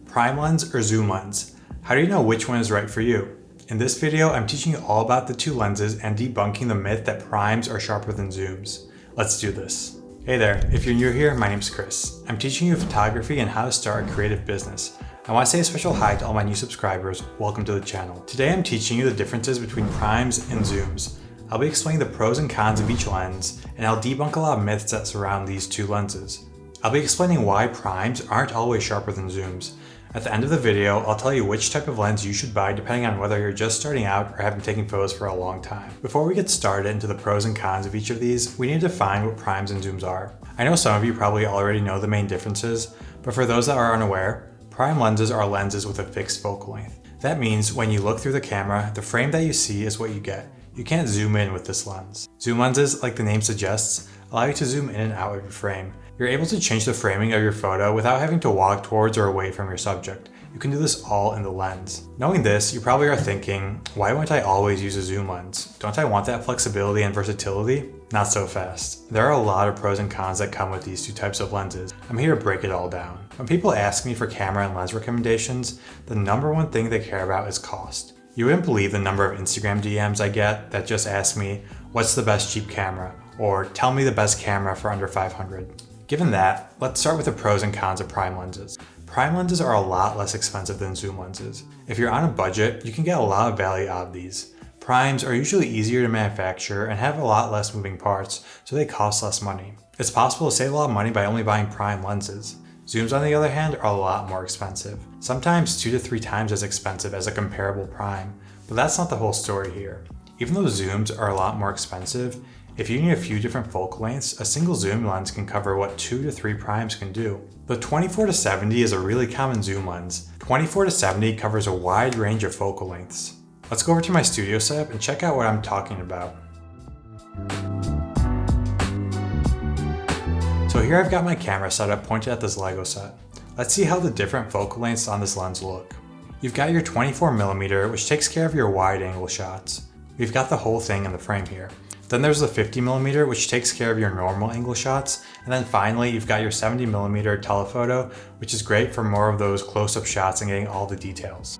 Prime lens or zoom lens? How do you know which one is right for you? In this video, I'm teaching you all about the two lenses and debunking the myth that primes are sharper than zooms. Let's do this. Hey there, if you're new here, my name's Chris. I'm teaching you photography and how to start a creative business. I want to say a special hi to all my new subscribers. Welcome to the channel. Today I'm teaching you the differences between primes and zooms. I'll be explaining the pros and cons of each lens, and I'll debunk a lot of myths that surround these two lenses. I'll be explaining why primes aren't always sharper than zooms. At the end of the video, I'll tell you which type of lens you should buy depending on whether you're just starting out or have been taking photos for a long time. Before we get started into the pros and cons of each of these, we need to define what primes and zooms are. I know some of you probably already know the main differences, but for those that are unaware, prime lenses are lenses with a fixed focal length. That means when you look through the camera, the frame that you see is what you get. You can't zoom in with this lens. Zoom lenses, like the name suggests, allow you to zoom in and out of your frame. You're able to change the framing of your photo without having to walk towards or away from your subject. You can do this all in the lens. Knowing this, you probably are thinking, why wouldn't I always use a zoom lens? Don't I want that flexibility and versatility? Not so fast. There are a lot of pros and cons that come with these two types of lenses. I'm here to break it all down. When people ask me for camera and lens recommendations, the number one thing they care about is cost. You wouldn't believe the number of Instagram DMs I get that just ask me, what's the best cheap camera? Or tell me the best camera for under 500. Given that, let's start with the pros and cons of prime lenses. Prime lenses are a lot less expensive than zoom lenses. If you're on a budget, you can get a lot of value out of these. Primes are usually easier to manufacture and have a lot less moving parts, so they cost less money. It's possible to save a lot of money by only buying prime lenses. Zooms, on the other hand, are a lot more expensive. Sometimes 2 to 3 times as expensive as a comparable prime, but that's not the whole story here. Even though zooms are a lot more expensive, if you need a few different focal lengths, a single zoom lens can cover what 2 to 3 primes can do. The 24-70 is a really common zoom lens. 24-70 covers a wide range of focal lengths. Let's go over to my studio setup and check out what I'm talking about. So here I've got my camera set up pointed at this Lego set. Let's see how the different focal lengths on this lens look. You've got your 24mm, which takes care of your wide angle shots. We've got the whole thing in the frame here. Then there's the 50mm, which takes care of your normal angle shots. And then finally, you've got your 70mm telephoto, which is great for more of those close-up shots and getting all the details.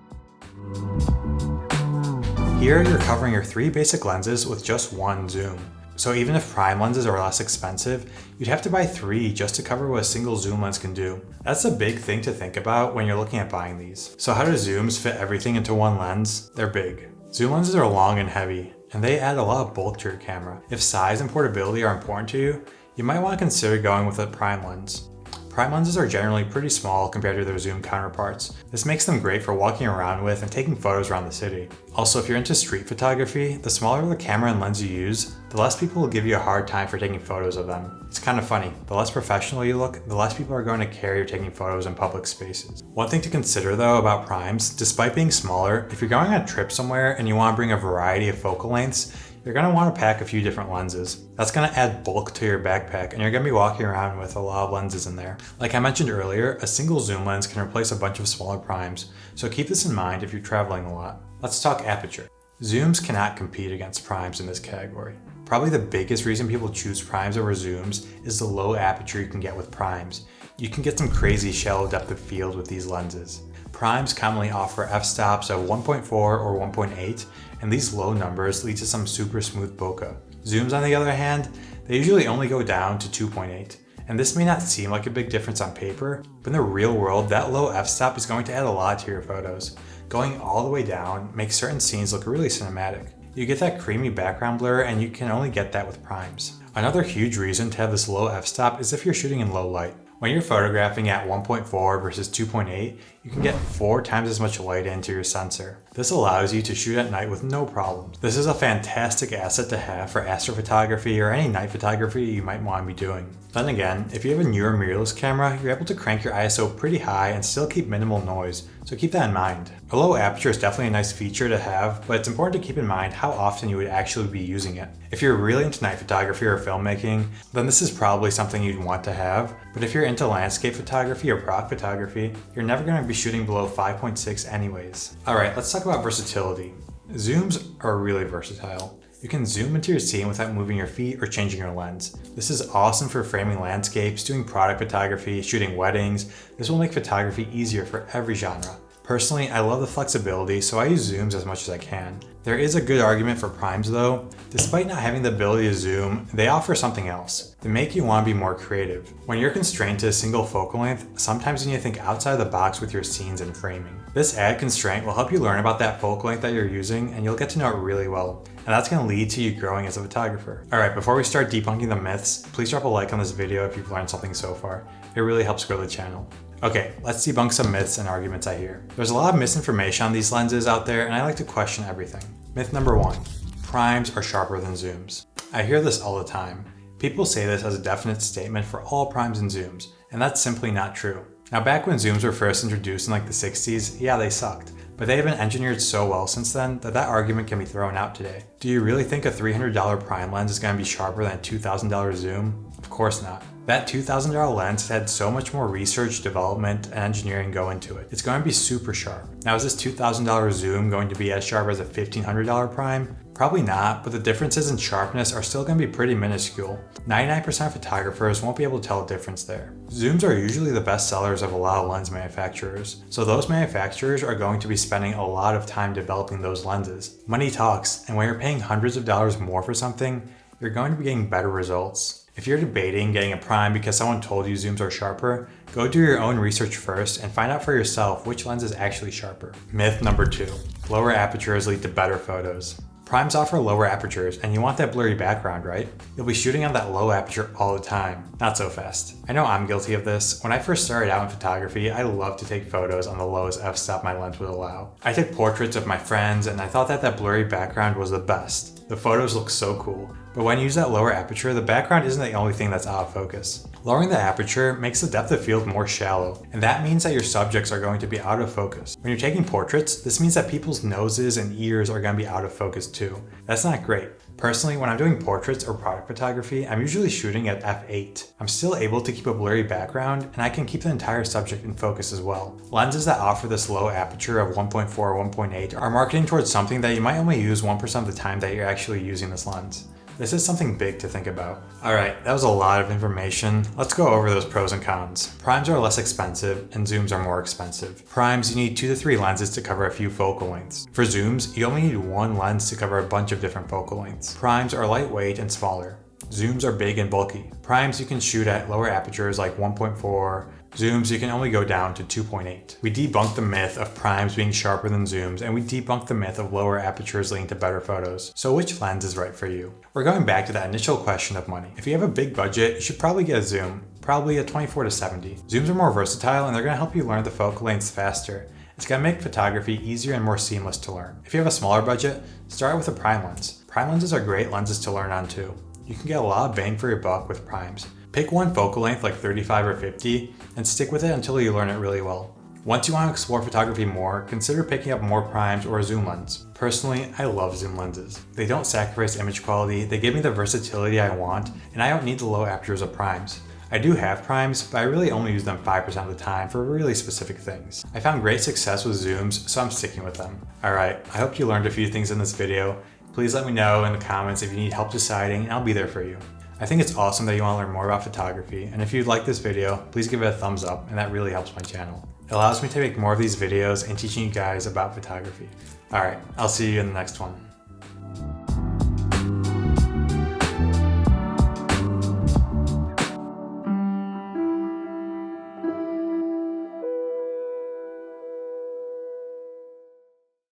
Here, you're covering your 3 basic lenses with just one zoom. So even if prime lenses are less expensive, you'd have to buy 3 just to cover what a single zoom lens can do. That's a big thing to think about when you're looking at buying these. So how do zooms fit everything into one lens? They're big. Zoom lenses are long and heavy, and they add a lot of bulk to your camera. If size and portability are important to you, you might want to consider going with a prime lens. Prime lenses are generally pretty small compared to their zoom counterparts. This makes them great for walking around with and taking photos around the city. Also, if you're into street photography, the smaller the camera and lens you use, the less people will give you a hard time for taking photos of them. It's kind of funny, the less professional you look, the less people are going to care you're taking photos in public spaces. One thing to consider though about primes, despite being smaller, if you're going on a trip somewhere and you want to bring a variety of focal lengths, you're going to want to pack a few different lenses. That's going to add bulk to your backpack, and you're going to be walking around with a lot of lenses in there. Like I mentioned earlier, a single zoom lens can replace a bunch of smaller primes, so keep this in mind if you're traveling a lot. Let's talk aperture. Zooms cannot compete against primes in this category. Probably the biggest reason people choose primes over zooms is the low aperture you can get with primes. You can get some crazy shallow depth of field with these lenses. Primes commonly offer f-stops of 1.4 or 1.8, and these low numbers lead to some super smooth bokeh. Zooms, on the other hand, they usually only go down to 2.8, and this may not seem like a big difference on paper, but in the real world, that low f-stop is going to add a lot to your photos. Going all the way down makes certain scenes look really cinematic. You get that creamy background blur, and you can only get that with primes. Another huge reason to have this low f-stop is if you're shooting in low light. When you're photographing at 1.4 versus 2.8, you can get 4 times as much light into your sensor. This allows you to shoot at night with no problems. This is a fantastic asset to have for astrophotography or any night photography you might want to be doing. Then again, if you have a newer mirrorless camera, you're able to crank your ISO pretty high and still keep minimal noise, so keep that in mind. A low aperture is definitely a nice feature to have, but it's important to keep in mind how often you would actually be using it. If you're really into night photography or filmmaking, then this is probably something you'd want to have, but if you're into landscape photography or product photography, you're never going to be shooting below 5.6 anyways. Alright, let's talk about versatility. Zooms are really versatile. You can zoom into your scene without moving your feet or changing your lens. This is awesome for framing landscapes, doing product photography, shooting weddings. This will make photography easier for every genre. Personally, I love the flexibility, so I use zooms as much as I can. There is a good argument for primes though. Despite not having the ability to zoom, they offer something else. They make you want to be more creative. When you're constrained to a single focal length, sometimes you need to think outside the box with your scenes and framing. This added constraint will help you learn about that focal length that you're using, and you'll get to know it really well. And that's going to lead to you growing as a photographer. Alright, before we start debunking the myths, please drop a like on this video if you've learned something so far. It really helps grow the channel. Okay, let's debunk some myths and arguments I hear. There's a lot of misinformation on these lenses out there, and I like to question everything. Myth number 1, primes are sharper than zooms. I hear this all the time. People say this as a definite statement for all primes and zooms, and that's simply not true. Now, back when zooms were first introduced in like the 60s, yeah, they sucked. But they have been engineered so well since then that argument can be thrown out today. Do you really think a $300 prime lens is going to be sharper than a $2,000 zoom? Of course not. That $2,000 lens has had so much more research, development, and engineering go into it. It's going to be super sharp. Now, is this $2,000 zoom going to be as sharp as a $1,500 prime? Probably not, but the differences in sharpness are still going to be pretty minuscule. 99% of photographers won't be able to tell a difference there. Zooms are usually the best sellers of a lot of lens manufacturers, so those manufacturers are going to be spending a lot of time developing those lenses. Money talks, and when you're paying hundreds of dollars more for something, you're going to be getting better results. If you're debating getting a prime because someone told you zooms are sharper, go do your own research first and find out for yourself which lens is actually sharper. Myth number 2, lower apertures lead to better photos. Primes offer lower apertures, and you want that blurry background, right? You'll be shooting on that low aperture all the time. Not so fast. I know I'm guilty of this. When I first started out in photography, I loved to take photos on the lowest f-stop my lens would allow. I took portraits of my friends, and I thought that blurry background was the best. The photos look so cool. But when you use that lower aperture, the background isn't the only thing that's out of focus. Lowering the aperture makes the depth of field more shallow, and that means that your subjects are going to be out of focus. When you're taking portraits, this means that people's noses and ears are going to be out of focus too. That's not great. Personally, when I'm doing portraits or product photography, I'm usually shooting at f8. I'm still able to keep a blurry background, and I can keep the entire subject in focus as well. Lenses that offer this low aperture of 1.4 or 1.8 are marketing towards something that you might only use 1% of the time that you're actually using this lens. This is something big to think about. Alright, that was a lot of information. Let's go over those pros and cons. Primes are less expensive and zooms are more expensive. Primes, you need 2 to 3 lenses to cover a few focal lengths. For zooms, you only need 1 lens to cover a bunch of different focal lengths. Primes are lightweight and smaller. Zooms are big and bulky. Primes you can shoot at lower apertures like 1.4. Zooms you can only go down to 2.8. We debunked the myth of primes being sharper than zooms, and we debunked the myth of lower apertures leading to better photos. So which lens is right for you? We're going back to that initial question of money. If you have a big budget, you should probably get a zoom, probably a 24 to 70. Zooms are more versatile and they're going to help you learn the focal lengths faster. It's going to make photography easier and more seamless to learn. If you have a smaller budget, start with a prime lens. Prime lenses are great lenses to learn on too. You can get a lot of bang for your buck with primes. Pick one focal length like 35 or 50 and stick with it until you learn it really well. Once you want to explore photography more, consider picking up more primes or a zoom lens. Personally, I love zoom lenses. They don't sacrifice image quality, they give me the versatility I want, and I don't need the low apertures of primes. I do have primes, but I really only use them 5% of the time for really specific things. I found great success with zooms, so I'm sticking with them. Alright, I hope you learned a few things in this video. Please let me know in the comments if you need help deciding, and I'll be there for you. I think it's awesome that you want to learn more about photography, and if you'd like this video, please give it a thumbs up, and that really helps my channel. It allows me to make more of these videos and teaching you guys about photography. Alright, I'll see you in the next one.